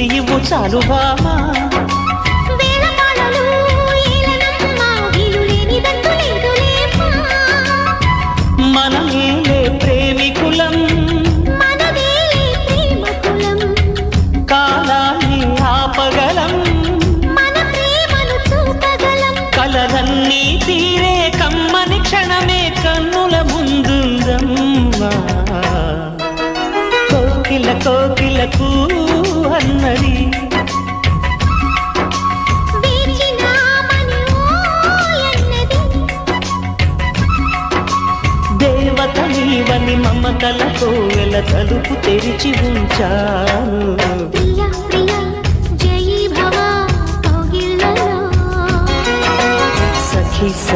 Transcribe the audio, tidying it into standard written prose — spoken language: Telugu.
చేసి ఇవ్వు చాలు బామా. మనమేలే ప్రేమికులం, కాలాన్ని ఆపగలం, కలలన్నీ తీరే కమ్మని క్షణమే కన్నుల ముందుందమ్మా. కోకిల కోకిలకు అన్నది దేవత నీవని మమతల కోవెల తలుపు తెరిచి ఉంచాను. సఖీ సఖీ